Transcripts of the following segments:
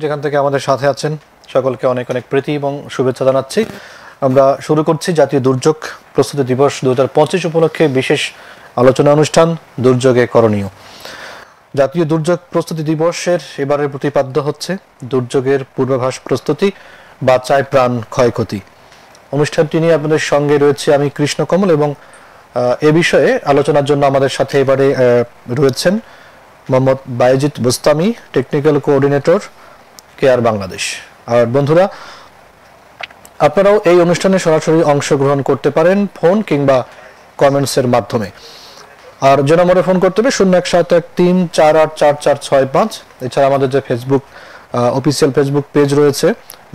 যেখান থেকে আমাদের সাথে আছেন সকলকে অনেক অনেক প্রীতি এবং শুভেচ্ছা জানাচ্ছি। আমরা শুরু করছি জাতীয় দুর্যোগ প্রস্তুতি দিবস 2025 উপলক্ষে বিশেষ আলোচনা অনুষ্ঠান দুর্যোগে করণীয়। জাতীয় দুর্যোগ প্রস্তুতি দিবসের এবারের প্রতিপাদ্য হচ্ছে দুর্যোগের পূর্বাভাস প্রস্তুতি, বাঁচায় প্রাণ ক্ষয়ক্ষতি। অনুষ্ঠানটি নিয়ে আপনাদের সঙ্গে রয়েছে আমি কৃষ্ণ কমল এবং এ বিষয়ে আলোচনার জন্য আমাদের সাথে এবারে রয়েছেন Mohammad Bayezid Bustami, technical coordinator CARE Bangladesh. আর বন্ধুরা, আপনারাও এই অনুষ্ঠানে সরাসরি অংশগ্রহণ করতে পারেন ফোন কিংবা কমেন্টসের মাধ্যমে। আর যে নম্বরে ফোন করতে হবে 017134844465। এছাড়া আমাদের যে ফেসবুক অফিসিয়াল ফেসবুক পেজ রয়েছে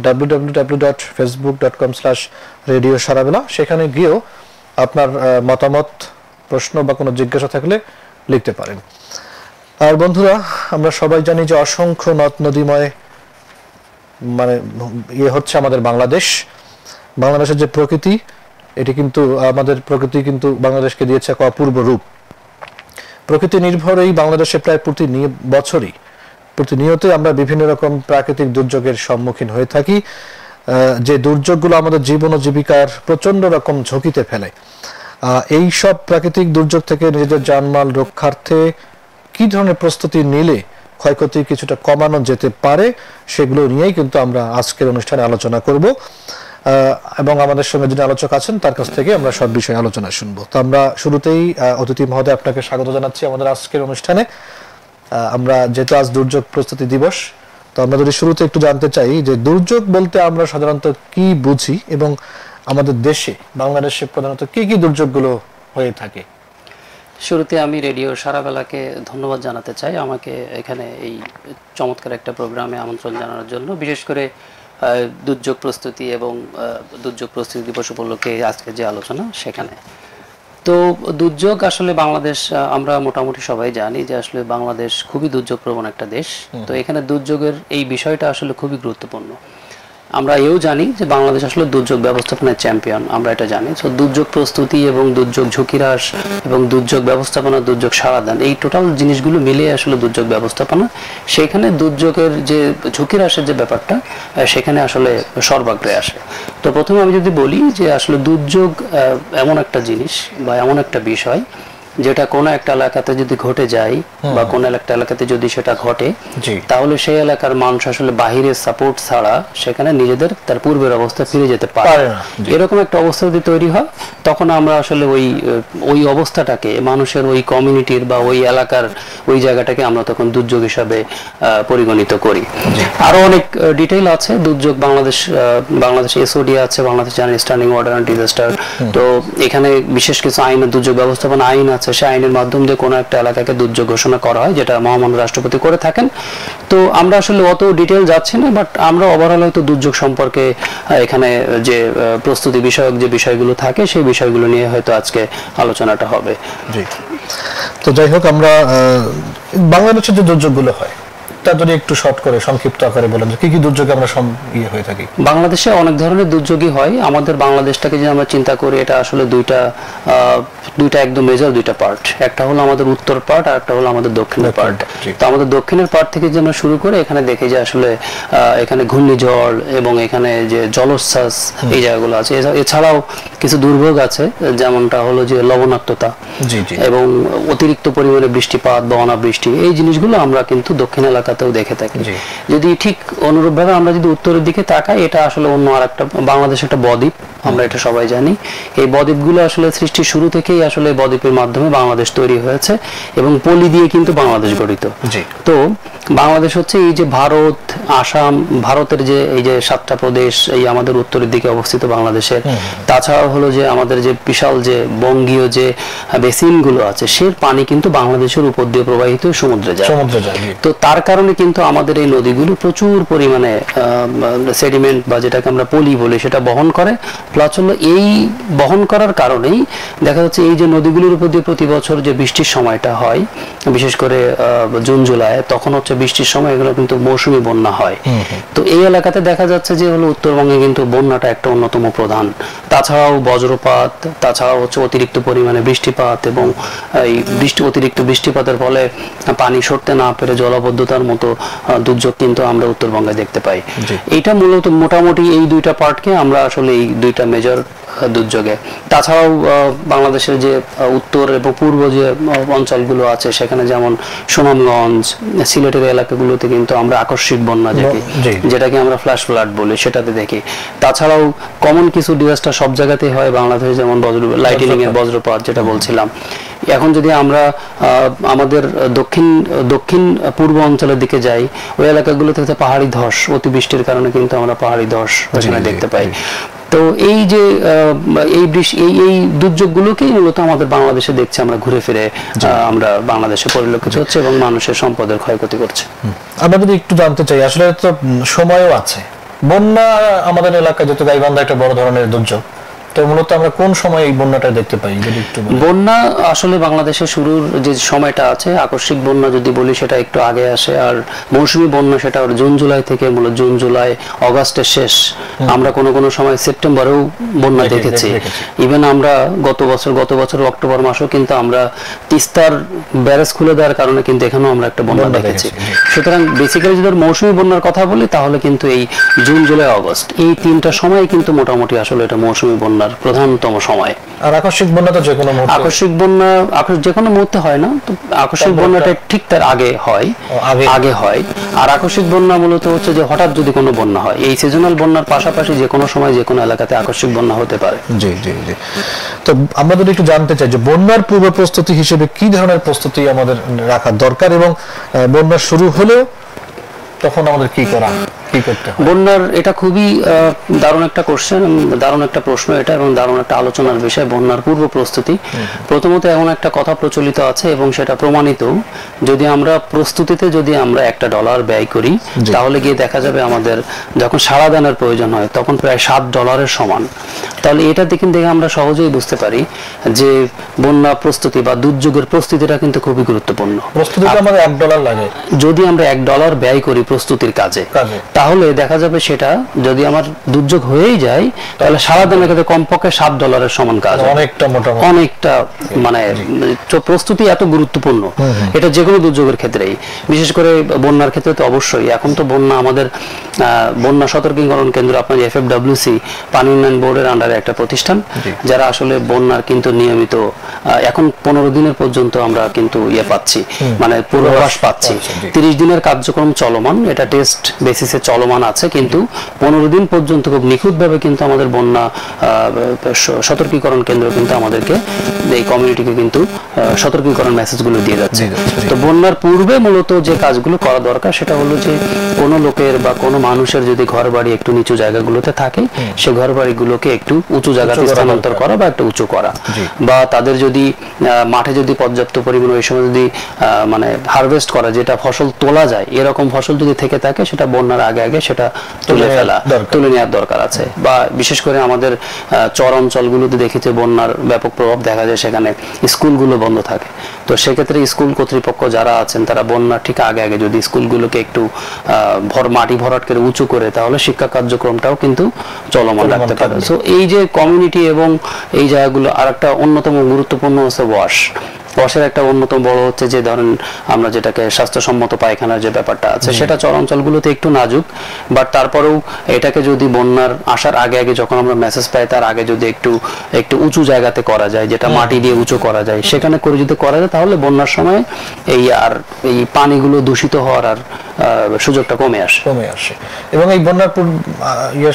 www.facebook.com/রেডিও সারাবেলা, সেখানে গিয়েও আপনার মতামত, প্রশ্ন বা কোনো জিজ্ঞাসা থাকলে লিখতে পারেন। আর বন্ধুরা, আমরা সবাই জানি যে অসংখ্য নদ নদীময় হচ্ছে আমাদের বাংলাদেশ। বাংলাদেশের যে প্রকৃতি, এটি কিন্তু আমাদের প্রকৃতি কিন্তু বাংলাদেশকে দিয়েছে এক অপূর্ব রূপ। প্রকৃতি নির্ভর এই বাংলাদেশে প্রায় প্রতিনিয়তই আমরা বিভিন্ন রকম প্রাকৃতিক দুর্যোগের সম্মুখীন হয়ে থাকি, যে দুর্যোগগুলো আমাদের জীবন ও জীবিকার প্রচন্ড রকম ঝুঁকিতে ফেলে। এই সব প্রাকৃতিক দুর্যোগ থেকে নিজেদের জানমাল রক্ষার্থে কি ধরনের প্রস্তুতি নিলে ক্ষয়ক্ষতি কিছুটা কমানো যেতে পারে, সেগুলো নিয়েই কিন্তু আমরা আজকের অনুষ্ঠানে আলোচনা করব। এবং আমাদের সঙ্গে যিনি আলোচক আছেন তার কাছ থেকে আমরা সব বিষয়ে আলোচনা শুনবো। তো আমরা শুরুতেই অতিথি মহোদয় আপনাকে স্বাগত জানাচ্ছি আমাদের আজকের অনুষ্ঠানে। আমরা যেহেতু আজ দুর্যোগ প্রস্তুতি দিবস, তো আমরা যদি শুরুতে একটু জানতে চাই যে দুর্যোগ বলতে আমরা সাধারণত কি বুঝি এবং আমাদের দেশে বাংলাদেশে প্রধানত কি কি দুর্যোগগুলো হয়ে থাকে। শুরুতে আমি রেডিও সারাবেলাকে ধন্যবাদ জানাতে চাই আমাকে এখানে এই চমৎকার একটা প্রোগ্রামে আমন্ত্রণ জানানোর জন্য। বিশেষ করে দুর্যোগ প্রস্তুতি এবং দুর্যোগ প্রস্তুতি দিবস উপলক্ষে আজকে যে আলোচনা, সেখানে তো দুর্যোগ আসলে বাংলাদেশ, আমরা মোটামুটি সবাই জানি যে আসলে বাংলাদেশ খুবই দুর্যোগ প্রবণ একটা দেশ। তো এখানে দুর্যোগের এই বিষয়টা আসলে খুবই গুরুত্বপূর্ণ। আমরা এও জানি যে বাংলাদেশ আসলে দুর্যোগ ব্যবস্থাপনার চ্যাম্পিয়ন, আমরা এটা জানি। তো দুর্যোগ প্রস্তুতি এবং দুর্যোগ ঝুঁকি হ্রাস এবং দুর্যোগ ব্যবস্থাপনা, দুর্যোগ সারাদান, এই টোটাল জিনিসগুলো মিলিয়ে আসলে দুর্যোগ ব্যবস্থাপনা। সেখানে দুর্যোগের যে ঝুঁকি হ্রাসের যে ব্যাপারটা, সেখানে আসলে সর্বাগ্রে আসে। তো প্রথমে আমি যদি বলি যে আসলে দুর্যোগ এমন একটা জিনিস বা এমন একটা বিষয় যেটা কোনো একটা এলাকাতে যদি ঘটে যায় বা কোনো একটা এলাকাতে যদি সেটা ঘটে, তাহলে সেই এলাকার মানুষ আসলে বাহিরের সাপোর্ট ছাড়া সেখানে নিজেদের তার পূর্বের অবস্থা ফিরে যেতে পারে না। এরকম একটা অবস্থা যদি তৈরি হয়, তখন আমরা আসলে ওই অবস্থাটাকে মানুষের ওই কমিউনিটির বা ওই এলাকার ওই জায়গাটাকে আমরা তখন দুর্যোগ হিসাবে পরিগণিত করি। আরো অনেক ডিটেইল আছে দুর্যোগ। বাংলাদেশ এসওডি আছে, Bangladesh standing order on disaster. তো এখানে বিশেষ কিছু আইন, দুর্যোগ ব্যবস্থাপনা আইন আছে, সে আইনের মাধ্যমে দিয়ে কোনো একটা এলাকাকে দুর্যোগ ঘোষণা করা হয়, যেটা মহামান্য রাষ্ট্রপতি করে থাকেন। তো আমরা আসলে অত ডিটেইল যাচ্ছি না, বাট আমরা ওভারঅল হয়তো দুর্যোগ সম্পর্কে এখানে যে প্রস্তুতি বিষয়ক যে বিষয়গুলো থাকে, সেই বিষয়গুলো নিয়ে হয়তো আজকে আলোচনাটা হবে। জি, তো যাই হোক, আমরা বাংলাদেশের যে দুর্যোগগুলো হয় যদি একটু শর্ট করে সংক্ষিপ্ত আকারে বলেন যে কি কি দুর্যোগে আমরা হয়ে থাকি। বাংলাদেশে অনেক ধরনের দুর্যোগই হয়। আমাদের বাংলাদেশটাকে যদি আমরা চিন্তা করি, এটা আসলে দুইটা একদম মেজর দুইটা পার্ট। একটা হলো আমাদের উত্তর পার্ট, আর একটা হলো আমাদের দক্ষিণের পার্ট। তো আমাদের দক্ষিণের পার্ট থেকে যদি আমরা শুরু করে এখানে দেখি যে আসলে এখানে ঘূর্ণিঝড় এবং এখানে যে জলোচ্ছ্বাস, এই জায়গাগুলো আছে। এছাড়াও কিছু দুর্ভোগ আছে, যেমনটা হলো যে লবণাক্ততা এবং অতিরিক্ত পরিমাণে বৃষ্টিপাত বা অনাবৃষ্টি, এই জিনিসগুলো আমরা কিন্তু দক্ষিণ এলাকাতেও দেখে থাকি। যদি ঠিক অনুরূপভাবে আমরা যদি উত্তরের দিকে তাকাই, এটা আসলে অন্য আরেকটা, বাংলাদেশ একটা বদ্বীপ, আমরা এটা সবাই জানি। এই বদ্বীপগুলো আসলে সৃষ্টির শুরু থেকেই আসলে বদ্বীপের মাধ্যমে বাংলাদেশ তৈরি হয়েছে এবং পলি দিয়ে কিন্তু বাংলাদেশ গঠিত। তো বাংলাদেশ হচ্ছে এই যে ভারত, আসাম, ভারতের যে এই যে 7টা প্রদেশ এই আমাদের উত্তরের দিকে অবস্থিত বাংলাদেশের, তাছাড়াও হলো যে আমাদের যে বিশাল যে বঙ্গীয় যে বেসিনগুলো আছে, সে পানি কিন্তু বাংলাদেশের উপর দিয়ে প্রবাহিত সমুদ্রে যায়। তো তার কারণে কিন্তু আমাদের এই নদীগুলো প্রচুর পরিমাণে সেডিমেন্ট বা যেটাকে আমরা পলি বলি, সেটা বহন করে, প্লাস হলো এই বহন করার কারণেই দেখা যাচ্ছে এই যে নদীগুলোর উপর দিয়ে প্রতি বছর যে বৃষ্টির সময়টা হয়, বিশেষ করে জুন জুলাই, তখন হচ্ছে বৃষ্টির সময় এগুলো কিন্তু মৌসুমী বন্যা হয়। তো এই এলাকাতে দেখা যাচ্ছে যে হলো উত্তরবঙ্গে কিন্তু বন্যাটা একটা অন্যতম প্রধান। তাছাড়াও বজ্রপাত, তাছাড়াও হচ্ছে অতিরিক্ত পরিমাণে বৃষ্টিপাত, এবং এই অতিরিক্ত বৃষ্টিপাতের ফলে পানি সরতে না পেরে জলাবদ্ধতার মতো দুর্যোগ কিন্তু আমরা উত্তরবঙ্গে দেখতে পাই। এইটা মূলত মোটামুটি এই দুইটা পার্টকে আমরা আসলে এই দুইটা মেজর দুর্যোগে, তাছাড়াও বাংলাদেশের যে উত্তর এবং পূর্ব যে অঞ্চলগুলো আছে সেখানে যেমন সুনামগঞ্জ, সিলেটের এলাকাগুলোতে কিন্তু আমরা আকস্মিক বন্যা দেখি, যেটাকে আমরা ফ্ল্যাশ ফ্লাড বলি, সেটাতে দেখি। তাছাড়াও কমন কিছু ডিজাস্টার সব জায়গাতেই হয় বাংলাদেশে, যেমন লাইটনিং এর বজ্রপাত যেটা বলছিলাম। এখন যদি আমরা আমাদের দক্ষিণ পূর্ব অঞ্চলের দিকে যাই, ওই এলাকাগুলোতে পাহাড়ি ধস, অতিবৃষ্টির কারণে কিন্তু আমরা পাহাড়ি ধস ওখানে দেখতে পাই। তো এই যে এই দুর্যোগগুলোকেই মূলত আমাদের বাংলাদেশে দেখছি আমরা ঘুরে ফিরে, আমরা বাংলাদেশে পরিলক্ষিত হচ্ছে এবং মানুষের সম্পদের ক্ষয়ক্ষতি করছে। আমরা যদি একটু জানতে চাই, আসলে তো সময়ও আছে, বন্যা আমাদের এলাকায় যেহেতু গাইবান্ধা একটা বড় ধরনের দুর্যোগ, তো মূলত আমরা কোন সময় এই বন্যাটা দেখতে পাই যদি একটু বলেন? বন্যা আসলে বাংলাদেশের শুরুর যে সময়টা আছে, আকস্মিক বন্যা যদি বলি সেটা একটু আগে আসে, আর মৌসুমী বন্যা সেটা জুন জুলাই থেকে, মূলত জুন জুলাই অগাস্টের শেষ, আমরা কোনো সময় সেপ্টেম্বরেও বন্যা দেখেছি। ইভেন আমরা গত বছর অক্টোবর মাসেও কিন্তু আমরা তিস্তার ব্যারেজ খুলে দেওয়ার কারণে কিন্তু এখানেও আমরা একটা বন্যা দেখেছি। সুতরাং বেসিক্যালি যদি মৌসুমী বন্যার কথা বলি তাহলে কিন্তু এই জুন জুলাই অগস্ট এই তিনটা সময় কিন্তু মোটামুটি আসলে এটা মৌসুমী বন্যার প্রধানতম সময়। আর আকস্মিক বন্যা তো যে কোনো মুহূর্তে, আকস্মিক বন্যা যে কোনো মুহূর্তে হয় না, তো আকস্মিক বন্যাটা ঠিক তার আগে হয়। আর আকস্মিক বন্যা মূলত হচ্ছে যে হঠাৎ যদি কোনো বন্যা হয়, এই সিজনাল বন্যার পাশাপাশি যে কোনো সময় যে কোনো এলাকাতে আকস্মিক বন্যা হতে পারে। জি জি জি। তো আমরা যদি একটু জানতে চাই যে বন্যার পূর্ব প্রস্তুতি হিসেবে কি ধরনের প্রস্তুতি আমাদের রাখা দরকার, এবং বন্যা শুরু হলেও তখন আমাদের কি করতে হয়? বন্যার এটা খুবই দারুণ একটা কোশ্চেন, দারুণ একটা প্রশ্ন এটা, এবং দারুণ একটা আলোচনার বিষয়, বন্যার পূর্ব প্রস্তুতি। প্রথমত এমন একটা কথা প্রচলিত আছে এবং সেটা প্রমাণিত, যদি আমরা প্রস্তুতিতে যদি আমরা $1 ব্যয় করি তাহলে গিয়ে দেখা যাবে আমাদের যখন সাড়া দানের প্রয়োজন হয় তখন প্রায় $7 সমান। তাহলে এটা দেখে আমরা সহজেই বুঝতে পারি যে বন্যা প্রস্তুতি বা দুর্যোগের প্রস্তুতিটা কিন্তু খুবই গুরুত্বপূর্ণ। প্রস্তুতিতে আমাদের $1 লাগে। যদি আমরা $1 ব্যয় করি প্রস্তুতির কাজে, তাহলে দেখা যাবে সেটা যদি আমার দুর্যোগ হয়েই যায় তাহলে সারা দিনের ক্ষেত্রে কমপক্ষে $7 সমান কাজ, অনেকটা মানে প্রস্তুতি এত গুরুত্বপূর্ণ এটা যে কোনো দুর্যোগের ক্ষেত্রেই, বিশেষ করে বন্যার ক্ষেত্রে তো অবশ্যই। এখন তো বন্যা আমাদের বন্যা সতর্কীকরণ কেন্দ্র, আপনার FFWC পানি উন্নয়ন বোর্ডের আন্ডারে একটা প্রতিষ্ঠান, যারা আসলে বন্যার কিন্তু নিয়মিত এখন 15 দিনের পর্যন্ত আমরা কিন্তু পাচ্ছি, মানে পূর্বাভাস পাচ্ছি। 30 দিনের কার্যক্রম চলমান, এটা টেস্ট বেসিসে চলমান আছে, কিন্তু 15 দিন পর্যন্ত খুব নিখুঁতভাবে কিন্তু আমাদের বন্যা সতর্কীকরণ কেন্দ্র কিন্তু আমাদেরকে এই কমিউনিটিকে কিন্তু সতর্কীকরণ মেসেজগুলো দিয়ে যাচ্ছে। তো বন্যার পূর্বে মূলত যে কাজগুলো করা দরকার সেটা হলো যে কোনো লোকের বা কোনো মানুষের যদি ঘর বাড়ি একটু নিচু জায়গাগুলোতে থাকে, সে ঘর বাড়িগুলোকে একটু উঁচু জায়গাতে স্থানান্তর করা বা একটু উঁচু করা, বা তাদের যদি মাঠে যদি পর্যাপ্ত পরিমাণ ওই সময় যদি মানে হারভেস্ট করা, যেটা ফসল তোলা যায়, এরকম ফসল যদি থেকে থাকে সেটা বন্যার আগে সেটা তুলে নেওয়ার দরকার আছে। বা বিশেষ করে আমাদের চর অঞ্চলগুলোতে দেখেছে বন্যার ব্যাপক প্রভাব দেখা যায়, সেখানে স্কুলগুলো বন্ধ থাকে। তো সেক্ষেত্রে স্কুল কর্তৃপক্ষ যারা আছেন তারা বন্যার ঠিক আগে যদি স্কুলগুলোকে একটু মাটি ভরাট করে উঁচু করে, তাহলে শিক্ষা কার্যক্রমটাও কিন্তু চলমান রাখতে পারে। সো এই যে কমিউনিটি এবং এই জায়গাগুলো, আর একটা অন্যতম গুরুত্বপূর্ণ হচ্ছে ওয়াশের একটা অন্যতম বড় হচ্ছে যে ধরেন আমরা যেটাকে স্বাস্থ্যসম্মত পায়খানার যে ব্যাপারটা আছে, সেটা চর অঞ্চলগুলোতে একটু নাজুক, বাট তারপরেও এটাকে যদি বন্যার আসার আগে যখন আমরা মেসেজ পাই তার আগে যদি একটু উঁচু জায়গাতে করা যায়, যেটা মাটি দিয়ে উঁচু করা যায়, সেখানে করে যদি করা যায় তাহলে বন্যার সময় এই পানিগুলো দূষিত হওয়ার আর সুযোগটা কমে আসে। এবং এই বন্যার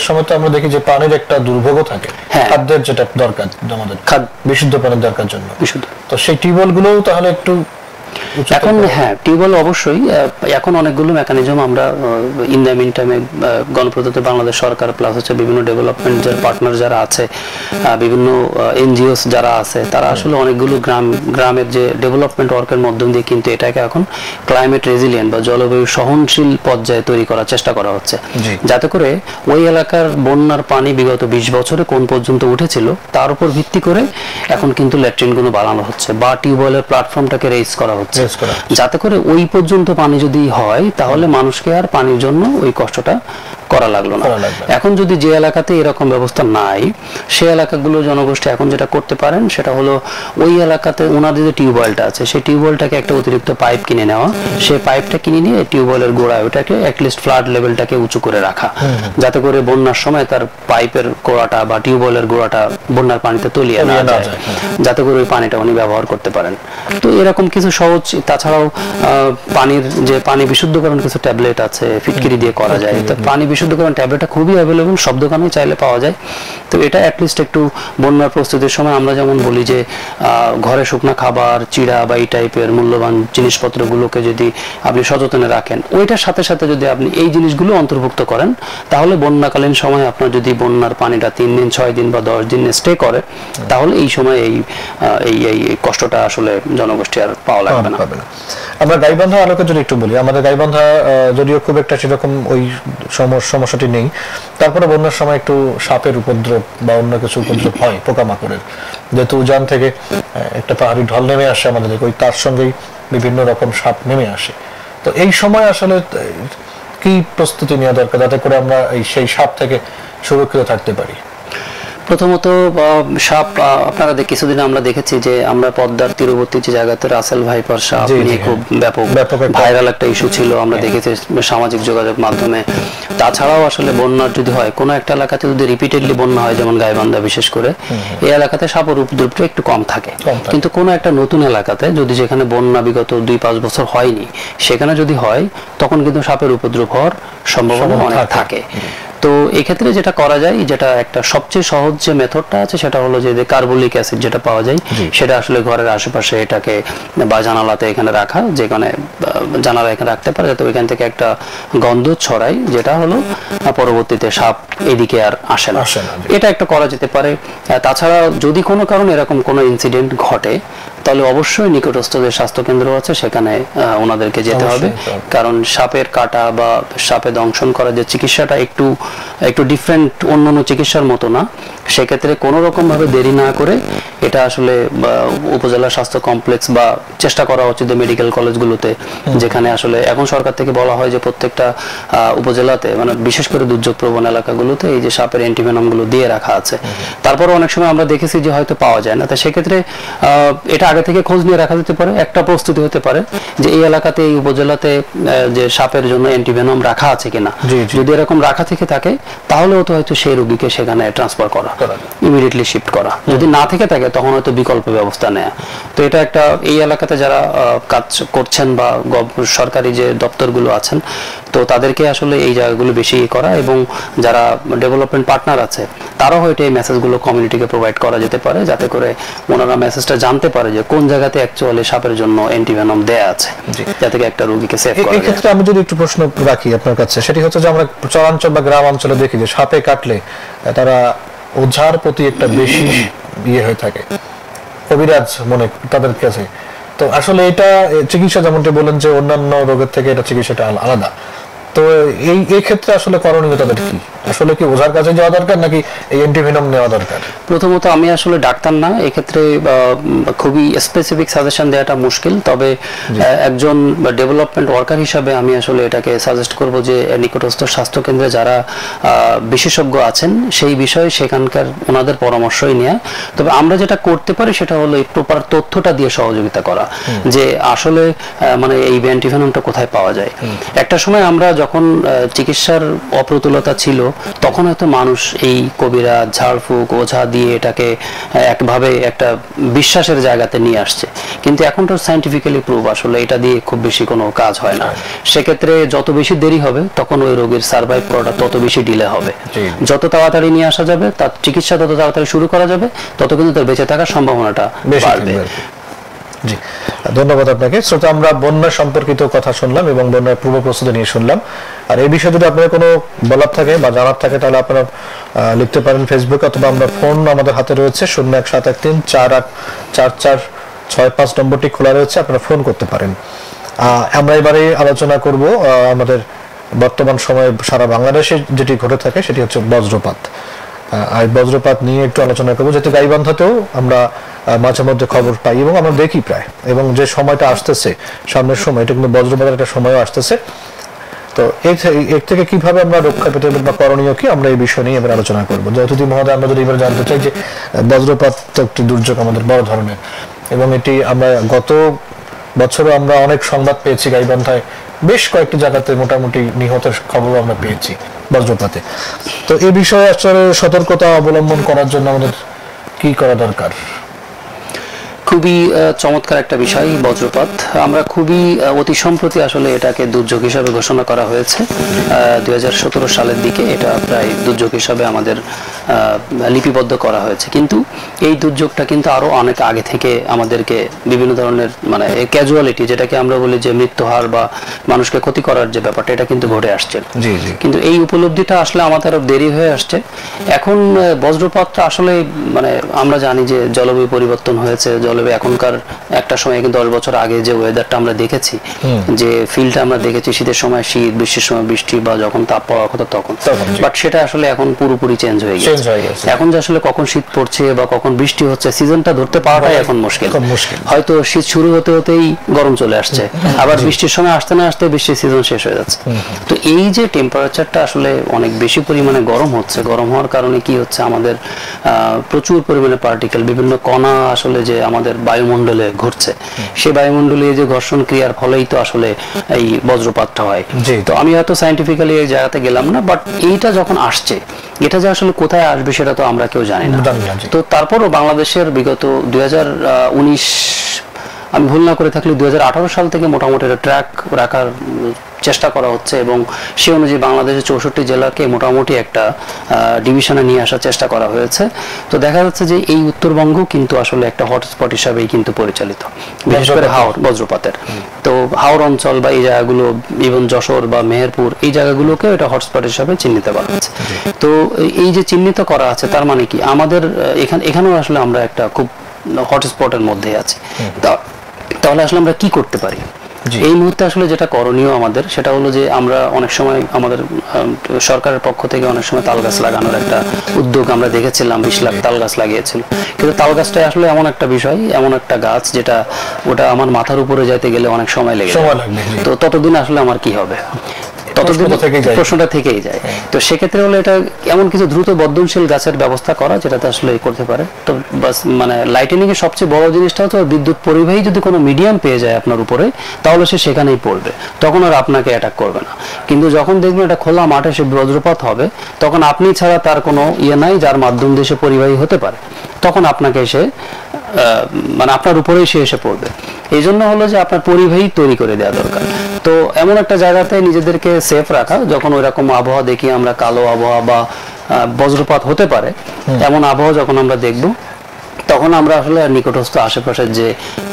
সময় তো আমরা দেখি যে পানির একটা দুর্ভোগও থাকে, খাদ্যের যেটা দরকার আমাদের, বিশুদ্ধ পানির দরকার জন্য। তো সেই টিউবওয়েল গুলোও তাহলে একটু এখন হ্যাঁ টিউবওয়েল অবশ্যই এখন অনেকগুলো মেকানিজম আমরা ইন দ্য মিন টাইমে গণপ্রজাতন্ত্রী বাংলাদেশ সরকার প্লাস হচ্ছে বিভিন্ন ডেভেলপমেন্ট পার্টনার যারা আছে, বিভিন্ন এনজিওস যারা আছে, তারা আসলে অনেকগুলো গ্রামের যে ডেভেলপমেন্ট ওয়ার্কের মাধ্যম দিয়ে কিন্তু এটাকে এখন ক্লাইমেট রেজিলিয়েন্ট বা জলবায়ু সহনশীল পর্যায়ে তৈরি করার চেষ্টা করা হচ্ছে, যাতে করে ওই এলাকার বন্যার পানি বিগত 20 বছরে কোন পর্যন্ত উঠেছিল তার উপর ভিত্তি করে এখন কিন্তু ল্যাট্রিনগুলো বানানো হচ্ছে বা টিউবওয়েলের প্ল্যাটফর্মটাকে রেজ করা হচ্ছে, যাতে করে ওই পর্যন্ত পানি যদি হয় তাহলে মানুষকে আর পানির জন্য ওই কষ্টটা করা লাগলো না। এখন যদি যে এলাকাতে এরকম ব্যবস্থা নাই, সেই এলাকাগুলো জনগোষ্ঠী এখন যেটা করতে পারেন সেটা হলো ওই এলাকাতে ওনাদের যে টিউবওয়েলটা আছে সেই টিউবওয়েলটাকে একটা অতিরিক্ত পাইপ কিনে নেওয়া, সেই পাইপটা কিনে নিয়ে টিউবওয়েলের গোড়ায় ওটাকে অ্যাটলিস্ট ফ্লাড লেভেলটাকে উঁচু করে রাখা, যাতে করে বন্যার সময় তার পাইপের গোড়াটা বা টিউবওয়েলের গোড়াটা বন্যার পানিতে তলিয়ে না যায়, যাতে করে ওই পানিটা উনি ব্যবহার করতে পারেন। তো এরকম কিছু সহজ, তাছাড়াও পানির যে পানি বিশুদ্ধকরণ কিছু ট্যাবলেট আছে ফিটকিরি দিয়ে করা যায়, তো পানি বিশুদ্ধকরণ ট্যাবলেটটা খুবই অ্যাভেলেবল, সব দোকানে চাইলে পাওয়া যায়। তো এটা অ্যাটলিস্ট একটু বন্যার প্রস্তুতির সময় আমরা যেমন বলি যে ঘরে শুকনা খাবার, চিড়া বা এই টাইপের মূল্যবান জিনিসপত্রগুলোকে যদি আপনি সযত্নে রাখেন, ওইটার সাথে সাথে যদি আপনি এই জিনিসগুলো অন্তর্ভুক্ত করেন, তাহলে বন্যাকালীন সময় আপনার যদি বন্যার পানিটা 3 দিন 6 দিন বা 10 দিন স্টে করে, তাহলে এই সময় এই কষ্টটা আসলে জনগোষ্ঠী আর পাওয়া লাগবে না। আমরা গাইবান্ধা আলোকে যদি একটু বলি, আমাদের গাইবান্ধা যদিও খুব একটা সেরকম ওই সমস্যাটি নেই, তারপরে বন্যার সময় একটু সাপের উপদ্রব বা অন্য কিছু উপদ্রব হয়, পোকামাকড়ের, যেহেতু উজান থেকে একটা পাহাড়ি ঢল নেমে আসে আমাদের, ওই তার সঙ্গেই বিভিন্ন রকম সাপ নেমে আসে। তো এই সময় আসলে কি প্রস্তুতি নেওয়া দরকার যাতে করে আমরা সেই সাপ থেকে সুরক্ষিত থাকতে পারি? প্রথমত সাপ, আপনারা কিছুদিন আমরা দেখেছি যে আমরা পদ্মার তীরবর্তী যে জায়গাতে রাসেল ভাইপার সাপ নিয়ে খুব ব্যাপক ভাইরাল একটা ইস্যু ছিল, আমরা দেখেছি সামাজিক যোগাযোগ মাধ্যমে। তাছাড়াও আসলে বন্যার যদি হয় কোনো একটা এলাকাতে, যদি রিপিটেডলি বন্যা হয় যেমন গাইবান্ধা বিশেষ করে, এই এলাকাতে সাপের উপদ্রবটা একটু কম থাকে, কিন্তু কোনো একটা নতুন এলাকাতে যদি, যেখানে বন্যা বিগত 2-5 বছর হয়নি, সেখানে যদি হয় তখন কিন্তু সাপের উপদ্রব হওয়ার সম্ভাবনা অনেক থাকে। তো এই ক্ষেত্রে যেটা করা যায়, যেটা একটা সবচেয়ে সহজ যে মেথডটা আছে সেটা হলো যে কার্বলিক অ্যাসিড যেটা পাওয়া যায়, সেটা আসলে ঘরের আশেপাশে এটাকে বা জানালাতে এখানে রাখা, যেখানে জানালা এখানে রাখতে পারে, যাতে ওইখান থেকে একটা গন্ধ ছড়ায়, যেটা হলো পরবর্তীতে সাপ এদিকে আর আসে না। এটা একটা করা যেতে পারে। তাছাড়া যদি কোনো কারণে এরকম কোনো ইনসিডেন্ট ঘটে, তাহলে অবশ্যই নিকটস্থ যে স্বাস্থ্যকেন্দ্র আছে সেখানে ওনাদেরকে যেতে হবে, কারণ সাপের কাটা বা সাপে দংশন করা যে চিকিৎসাটা একটু ডিফারেন্ট, অন্যান্য চিকিৎসার মতো না। সেক্ষেত্রে কোনো রকম ভাবে দেরি না করে এটা আসলে উপজেলা স্বাস্থ্য কমপ্লেক্স বা চেষ্টা করা উচিত মেডিকেল কলেজগুলোতে, যেখানে আসলে এখন সরকার থেকে বলা হয় যে প্রত্যেকটা উপজেলাতে, মানে বিশেষ করে দুর্যোগ প্রবণ এলাকাগুলোতে এই যে সাপের অ্যান্টিভেনম গুলো দিয়ে রাখা আছে। তারপর অনেক সময় আমরা দেখেছি যে হয়তো পাওয়া যায় না, তো সেক্ষেত্রে এটা আগে থেকে খোঁজ নিয়ে রাখা যেতে পারে। একটা প্রস্তুতি হতে পারে যে এই এলাকাতে, এই উপজেলাতে যে সাপের জন্য অ্যান্টিভেনম রাখা আছে কিনা, যদি এরকম রাখা থেকে থাকে তাহলেও তো হয়তো সেই রোগীকে সেখানে ট্রান্সফার করা, ইমিডিয়েটলি শিফট করা। যদি না থেকে থাকে তখন হয়তো বিকল্প ব্যবস্থা নেওয়া। তো এটা একটা, এই এলাকাতে যারা কাজ করছেন বা সরকারি যে দপ্তরগুলো আছেন, তো তাদেরকে আসলে এই জায়গাগুলো বেশি করা, এবং যারা ডেভেলপমেন্ট পার্টনার আছে তারাও হয়তো এই মেসেজগুলো কমিউনিটিকে প্রোভাইড করা যেতে পারে, যাতে করে ওনারা মেসেজটা জানতে পারে যে কোন জায়গাতে অ্যাকচুয়ালি সাপের জন্য অ্যান্টিভেনম দেয়া আছে, যাতে একটা রোগীকে সেভ করা যায়। এই ক্ষেত্রে আমি যদি একটু প্রশ্ন রাখি আপনার কাছে, সেটি হচ্ছে যে আমরা চরাঞ্চল বা গ্রাম অঞ্চলে দেখি যে সাপে কাটলে তারা ওঝার প্রতি একটা বেশি হয়ে থাকে, কবিরাজ মনে তাদের কাছে। তো আসলে এটা চিকিৎসা, যেমনটি বলেন যে অন্যান্য রোগের থেকে এটা চিকিৎসাটা আলাদা, তো এই ক্ষেত্রে আসলে করণীয় তাদের কি? আসলে কি ওঝার কাছে যাওয়া দরকার নাকি এই অ্যান্টিভেনম নেওয়া দরকার? প্রথমত আমি আসলে ডাক্তার না, এক্ষেত্রে খুবই স্পেসিফিক সাজেশন দেওয়াটা মুশকিল। তবে একজন ডেভেলপমেন্ট ওয়ার্কার হিসাবে আমি আসলে এটাকে সাজেস্ট করব যে নিকটস্থ স্বাস্থ্যকেন্দ্রে যারা বিশেষজ্ঞ আছেন সেই বিষয়ে সেখানকার ওনাদের পরামর্শই নেওয়া। তবে আমরা যেটা করতে পারি সেটা হলো এই প্রপার তথ্যটা দিয়ে সহযোগিতা করা, যে আসলে মানে এই অ্যান্টিভেনমটা কোথায় পাওয়া যায়। একটা সময় আমরা যখন চিকিৎসার অপ্রতুলতা ছিল, তখন হয়তো মানুষ এই কবিরাজ, ঝাড়ফুঁক, ওঝা দিয়ে এটাকে একভাবে একটা বিশ্বাসের জায়গাতে নিয়ে আসছে, কিন্তু এখন তো সায়েন্টিফিক্যালি প্রুভ আসলে এটা দিয়ে খুব বেশি কোনো কাজ হয় না। সেক্ষেত্রে যত বেশি দেরি হবে তখন ওই রোগীর সার্ভাইভ করাটা তত বেশি ডিলে হবে। যত তাড়াতাড়ি নিয়ে আসা যাবে, তার চিকিৎসা তত তাড়াতাড়ি শুরু করা যাবে, তত কিন্তু তার বেঁচে থাকার সম্ভাবনাটা বাড়বে। জি, ধন্যবাদ আপনাকে। শ্রোতা, আমরা বন্যা সম্পর্কিত কথা শুনলাম এবং বন্যার পূর্ব প্রস্তুতি নিয়ে শুনলাম। আর এই বিষয়ে যদি আপনার কোনো বলার থাকে বা জানার থাকে তাহলে আপনারা লিখতে পারেন ফেসবুকে, অথবা আমরা ফোন আমাদের হাতে রয়েছে 0173484465 নম্বরটি খোলা রয়েছে, আপনারা ফোন করতে পারেন। আমরা এবারে আলোচনা করব আমাদের বর্তমান সময়ে সারা বাংলাদেশে যেটি ঘটে থাকে সেটি হচ্ছে বজ্রপাত। আর বজ্রপাত নিয়ে একটু আলোচনা করবো, যেহেতু গাইবান্ধাতেও আমরা মাঝে মধ্যে খবর পাই এবং আমরা দেখি প্রায়, এবং যে সময়টা আসতেছে সামনের সময়, এটা কিন্তু বজ্রপাতের একটা সময়ও আসতেছে। তো এর থেকে কিভাবে আমরা রক্ষা পেতে বা করণীয় কি, আমরা এই বিষয় নিয়ে এবার আলোচনা করবো। অতিথি মহোদয়, আমরা যদি এবার জানতে চাই যে বজ্রপাত তো একটি দুর্যোগ আমাদের বড় ধরনের, এবং এটি আমরা গত বছরও আমরা অনেক সংবাদ পেয়েছি গাইবান্ধায় বেশ কয়েকটি জায়গাতে মোটামুটি নিহতের খবর আমরা পেয়েছি বজ্রপাতে। তো এই বিষয়ে আসলে সতর্কতা অবলম্বন করার জন্য আমাদের কি করা দরকার? খুবই চমৎকার একটা বিষয় বজ্রপাত। আমরা খুবই অতি সম্প্রতি আসলে এটাকে দুর্যোগ হিসাবে ঘোষণা করা হয়েছে। 2017 সালের দিকে এটা প্রায় দুর্যোগ হিসাবে আমাদের লিপিবদ্ধ করা হয়েছে, কিন্তু এই দুর্যোগটা কিন্তু আরো অনেক আগে থেকে আমাদেরকে বিভিন্ন ধরনের মানে ক্যাজুয়ালিটি, যেটাকে আমরা বলি যে মৃত্যু হার বা মানুষকে ক্ষতি করার যে ব্যাপারটা, এটা কিন্তু ঘটে আসছে। কিন্তু এই উপলব্ধিটা আসলে আমাদের আরো দেরি হয়ে আসছে। এখন বজ্রপাতটা আসলে মানে আমরা জানি যে জলবায়ু পরিবর্তন হয়েছে। এখনকার একটা সময় কিন্তু 10 বছর আগে যে ওয়েদারটা আমরা দেখেছি, যে ফিলটা আমরা দেখেছি, শীতের সময় শীত, বৃষ্টির সময় বৃষ্টি, বা যখন তাপ পড়ার কথা তখন, বাট সেটা আসলে এখন পুরোপুরি চেঞ্জ হয়ে গেছে। এখন যে আসলে কখন শীত পড়ছে বা কখন বৃষ্টি হচ্ছে, সিজনটা ধরতে পারাটাই এখন মুশকিল। হয়তো শীত শুরু হতে হতেই গরম চলে আসছে, আবার বৃষ্টির সময় আসতে না আসতে বৃষ্টির সিজন শেষ হয়ে যাচ্ছে। তো এই যে টেম্পারেচারটা আসলে অনেক বেশি পরিমাণে গরম হচ্ছে, গরম হওয়ার কারণে কি হচ্ছে, আমাদের প্রচুর পরিমাণে পার্টিকেল, বিভিন্ন কণা আসলে যে আমাদের বায়ুমণ্ডলে ঘুরছে, সেই বায়ুমণ্ডলে যে ঘর্ষণ ক্রিয়ার ফলেই তো আসলে এই বজ্রপাতটা হয়। তো আমি হয়তো সায়েন্টিফিক্যালি এই জায়গাতে গেলাম না, বাট এইটা যখন আসছে, এটা যে আসলে কোথায় আসবে সেটা তো আমরা কেউ জানি না। তো তারপরও বাংলাদেশের বিগত 2019, আমি ভুল না করে থাকলে 2018 সাল থেকে মোটামুটি ট্র্যাক রাখার চেষ্টা করা হচ্ছে, এবং সে অনুযায়ী বাংলাদেশের 64 জেলাকে মোটামুটি একটা ডিভিশনে নিয়ে আসার চেষ্টা করা হয়েছে। তো দেখা যাচ্ছে যে এই উত্তরবঙ্গ কিন্তু আসলে একটা হটস্পট হিসাবেই কিন্তু পরিচালিত, বিশেষ করে হাওর বজ্রপাতের। তো হাওর অঞ্চল বা এই জায়গাগুলো, ইভেন যশোর বা মেহেরপুর, এই জায়গাগুলোকে এটা হটস্পট হিসাবে চিহ্নিত করা হয়েছে। তো এই যে চিহ্নিত করা আছে, তার মানে কি আমাদের এখানেও আসলে আমরা একটা খুব হটস্পটের মধ্যে আছি। তাহলে আসলে আমরা কি করতে পারি? এই মুহূর্তে আসলে যেটা করণীয় আমাদের, সেটা হলো যে আমরা অনেক সময় আমাদের সরকারের পক্ষ থেকে অনেক সময় তাল গাছ লাগানোর একটা উদ্যোগ আমরা দেখেছিলাম, 20 লাখ তাল গাছ লাগিয়েছিল। কিন্তু তাল গাছটা আসলে এমন একটা বিষয়, এমন একটা গাছ যেটা ওটা আমার মাথার উপরে যাইতে গেলে অনেক সময় লেগে যায়। তো ততদিন আসলে আমার কি হবে, প্রশ্নটা থেকেই যায়। তো সেক্ষেত্রে হলো এটা এমন কিছু দ্রুত বর্ধনশীল গাছের ব্যবস্থা করা যেটাতে আসলে করতে পারে। তো বাস মানে লাইটেনিং এর সবচেয়ে বড় জিনিসটা হচ্ছে বিদ্যুৎ পরিবাহী যদি কোনো মিডিয়াম পেয়ে যায় আপনার উপরে, তাহলে সে সেখানেই পড়বে, তখন আর আপনাকে অ্যাটাক করবে না। কিন্তু যখন দেখবেন এটা খোলা মাঠে সে বজ্রপাত হবে, তখন আপনি ছাড়া তার কোনো ইয়ে নাই যার মাধ্যম দিয়ে সে পরিবাহী হতে পারে, তখন আপনাকে এসে মানে আপনার উপরেই সে এসে পড়বে। এই জন্য হলো যে আপনার পরিবাহী তৈরি করে দেওয়া দরকার। তো এমন একটা জায়গাতে নিজেদেরকে সেফ রাখা, যখন ওই রকম আবহাওয়া দেখি আমরা, কালো আবহাওয়া বা বজ্রপাত হতে পারে এমন আবহাওয়া যখন আমরা দেখব, তখন আমরা আসলে নিকটস্থ আশেপাশের যে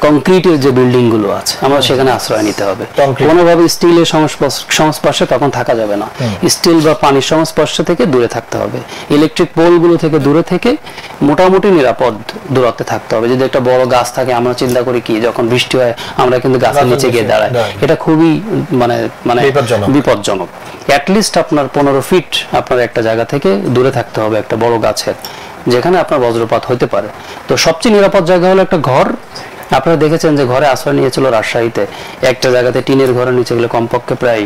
কংক্রিটের যে বিল্ডিং গুলো আছে, আমরা সেখানে আশ্রয় নিতে হবে। কোনোভাবে স্টিলের সংস্পর্শে তখন থাকা যাবে না, স্টিল বা পানির সংস্পর্শ থেকে দূরে থাকতে হবে। ইলেকট্রিক পোল গুলো থেকে দূরে থেকে মোটামুটি নিরাপদ দূরত্বে থাকতে হবে। যদি একটা বড় গাছ থাকে, আমরা চিন্তা করি কি, যখন বৃষ্টি হয় আমরা কিন্তু গাছের নিচে গিয়ে দাঁড়াই, এটা খুবই মানে বিপজ্জনক। অ্যাটলিস্ট আপনার 15 ফিট আপনার একটা জায়গা থেকে দূরে থাকতে হবে একটা বড় গাছের, যেখানে আপনার বজ্রপাত হইতে পারে। তো সবচেয়ে নিরাপদ জায়গা হলো একটা ঘর। আপনারা দেখেছেন যে ঘরে আশ্রয় নিয়েছিল রাজশাহীতে একটা জায়গাতে, টিনের ঘরের নিচে গেলে কমপক্ষে প্রায়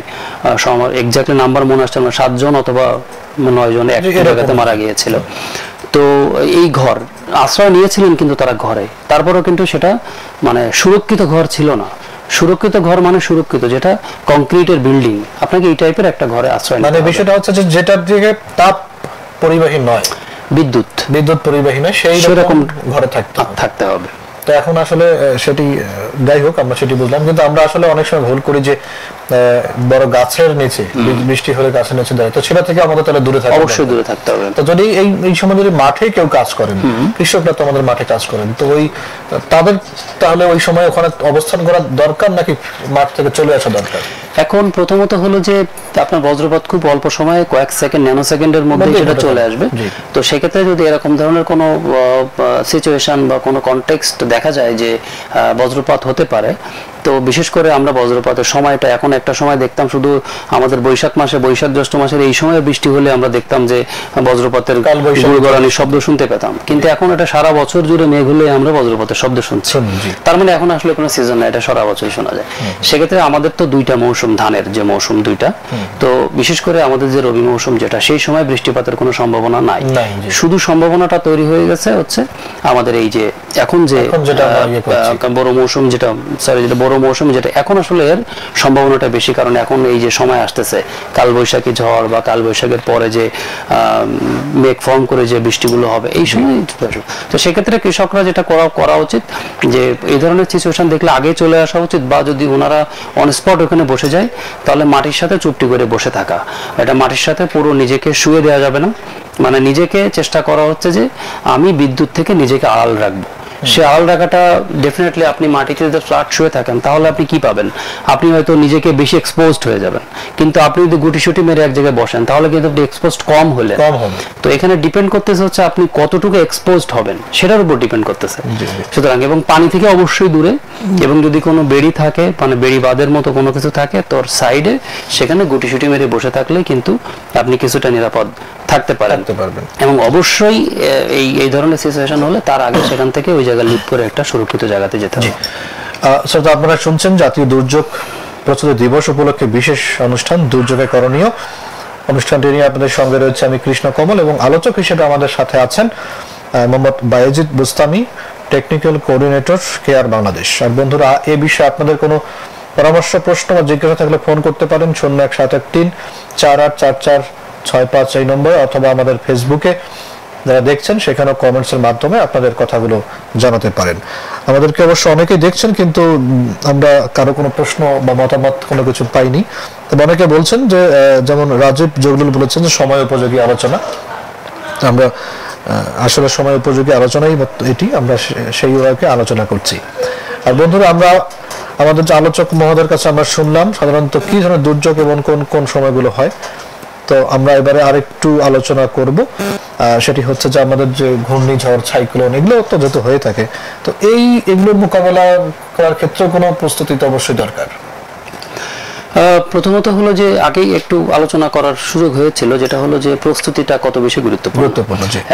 এক্স্যাক্টলি নাম্বার মনে আসছে না, 7 জন অথবা 9 জন একটা জায়গাতে মারা গিয়েছিল। তো এই ঘর আশ্রয় নিয়েছিলেন কিন্তু তারা ঘরে, তারপরেও কিন্তু সেটা মানে সুরক্ষিত ঘর ছিল না। সুরক্ষিত ঘর মানে সুরক্ষিত যেটা কংক্রিটের বিল্ডিং, আপনাকে এই টাইপের একটা ঘরে আশ্রয় নিতে হবে। মানে বিষয়টা হচ্ছে যে যেটার দিকে তাপ পরিবাহী নয়, বিদ্যুৎ পরিবাহী নয়, সেই রকম ঘরে থাকতে হবে। তো এখন আসলে সেটি যাই হোক, আমরা সেটি বুঝলাম, কিন্তু আমরা আসলে অনেক সময় ভুল করি যে বড় গাছের নিচে বৃষ্টি হলে গাছের নিচে দাঁড়ায়, তো সেটা থেকে আমাদের তাহলে দূরে থাকতে হবে, অবশ্যই দূরে থাকতে হবে। তো যদি এই সময় যদি মাঠে কেউ কাজ করেন, কৃষকরা তো আমাদের মাঠে কাজ করেন, তো তাদের তাহলে ওই সময় ওখানে অবস্থান করা দরকার নাকি মাঠ থেকে চলে আসা দরকার? এখন প্রথমত হলো যে আপনার বজ্রপাত খুব অল্প সময়ে কয়েক সেকেন্ড, ন্যানো সেকেন্ডের মধ্যে সেটা চলে আসবে। তো সেক্ষেত্রে যদি এরকম ধরনের কোনো সিচুয়েশন বা কোনো কনটেক্সট দেখা যায় যে বজ্রপাত হতে পারে, তো বিশেষ করে আমরা বজ্রপাতের সময়টা এখন একটা সময় দেখতাম শুধু আমাদের বৈশাখ মাসে, বৈশাখ জ্যৈষ্ঠ মাসের এই সময়ে বৃষ্টি হলে আমরা দেখতাম যে বজ্রপাতের গুড়গড়ানির শব্দ শুনতে পেতাম, কিন্তু এখন এটা সারা বছর জুড়ে মেঘ হলে আমরা বজ্রপাতের শব্দ শুনছি। তার মানে এখন আসলে কোনো সিজন না, এটা সারা বছরই শোনা যায়। সেক্ষেত্রে আমাদের তো দুইটা মৌসুম, ধানের যে মৌসুম দুইটা, তো বিশেষ করে আমাদের যে রবি মৌসুম যেটা, সেই সময় বৃষ্টিপাতের কোনো সম্ভাবনা নাই। শুধু সম্ভাবনাটা তৈরি হয়ে গেছে হচ্ছে আমাদের এই যে এখন যে বড় মৌসুম যেটা, সরি যেটা বড় মৌসুম যেটা, এখন আসলে এর সম্ভাবনাটা বেশি, কারণ এখন এই যে সময় আসতেছে কালবৈশাখী ঝড় বা কালবৈশাখের পরে যে মেঘ ফর্ম করে যে বৃষ্টিগুলো হবে এই সময়। তো সেক্ষেত্রে কৃষকরা যেটা করা উচিত যে এই ধরনের সিচুয়েশন দেখলে আগে চলে আসা উচিত, বা যদি ওনারা অন স্পট ওখানে বসে যায় তাহলে মাটির সাথে চুপটি করে বসে থাকা, এটা মাটির সাথে পুরো নিজেকে শুয়ে দেওয়া যাবে না, মানে নিজেকে চেষ্টা করা হচ্ছে যে আমি বিদ্যুৎ থেকে নিজেকে আড়াল রাখবো। সে আড়াল রাখাটা ডেফিনেটলি, আপনি মাটিতে যদি ফ্ল্যাট শুয়ে থাকেন তাহলে আপনি কি পাবেন, আপনি হয়তো নিজেকে বেশি এক্সপোজড হয়ে যাবেন, কিন্তু আপনি যদি গুটিসুটি মেরে এক জায়গায় বসেন তাহলে কিন্তু আপনি এক্সপোজড কম হলে। তো এখানে ডিপেন্ড করতেছে হচ্ছে আপনি কতটুকু এক্সপোজড হবেন সেটার উপর ডিপেন্ড করতেছে। সুতরাং এবং পানি থেকে অবশ্যই দূরে, এবং যদি কোনো বেড়ি থাকে, মানে বেড়ি বাঁধের মতো কোনো কিছু থাকে তোর সাইডে, সেখানে গুটিসুটি মেরে বসে থাকলে কিন্তু আপনি কিছুটা নিরাপদ থাকতে পারবেন। এবং অবশ্যই এই ধরনের সিচুয়েশন হলে তার আগে সেখান থেকে ওই জায়গা লিভ করে একটা সুরক্ষিত জায়গাতে যেতে হবে। স্যার, তো আপনারা শুনছেন জাতীয় দুর্যোগ প্রস্তুতি দিবস উপলক্ষে বিশেষ অনুষ্ঠান দুর্যোগে করণীয়। অনুষ্ঠানটি নিয়ে আপনাদের সঙ্গে রয়েছে আমি কৃষ্ণ কমল, এবং আলোচক হিসেবে আমাদের সাথে আছেন Mohammad Bayezid Bustami, technical coordinator CARE Bangladesh. আর বন্ধুরা, এ বিষয়ে আপনাদের কোনো পরামর্শ, প্রশ্ন বা জিজ্ঞাসা থাকলে ফোন করতে পারেন 0171348445 এই নম্বরে, অথবা আমাদের ফেসবুকে যারা দেখছেন সেখানেও কমেন্টসের মাধ্যমে আপনাদের কথাগুলো জানাতে পারেন। আমাদেরকে অবশ্য অনেকেই দেখছেন, কিন্তু আমরা কারো কোনো প্রশ্ন বা মতামত কোনো কিছু পাইনি। তবে অনেকে বলছেন যে, যেমন রাজীব জগলুল বলেছেন যে সময় উপযোগী আলোচনা। আমরা আসলে সময় উপযোগী আলোচনাই এটি, আমরা সেই ওয়াকে আলোচনা করছি। আর বন্ধুরা, আমরা আমাদের যে আলোচক মহোদয়ের কাছে আমরা শুনলাম সাধারণত কি ধরনের দুর্যোগ এবং কোন কোন সময়গুলো হয়। তো আমরা এবারে আরেকটু আলোচনা করব, সেটি হচ্ছে যে আমাদের যে ঘূর্ণিঝড়, সাইক্লোন, এগুলো তো যত হয়ে থাকে, তো এগুলোর মোকাবেলা করার ক্ষেত্রে কোনো প্রস্তুতি তো অবশ্যই দরকার। প্রথমত হলো যে আগেই একটু আলোচনা করার সুযোগ হয়েছিল, যেটা হলো যে প্রস্তুতিটা কত বেশি গুরুত্বপূর্ণ।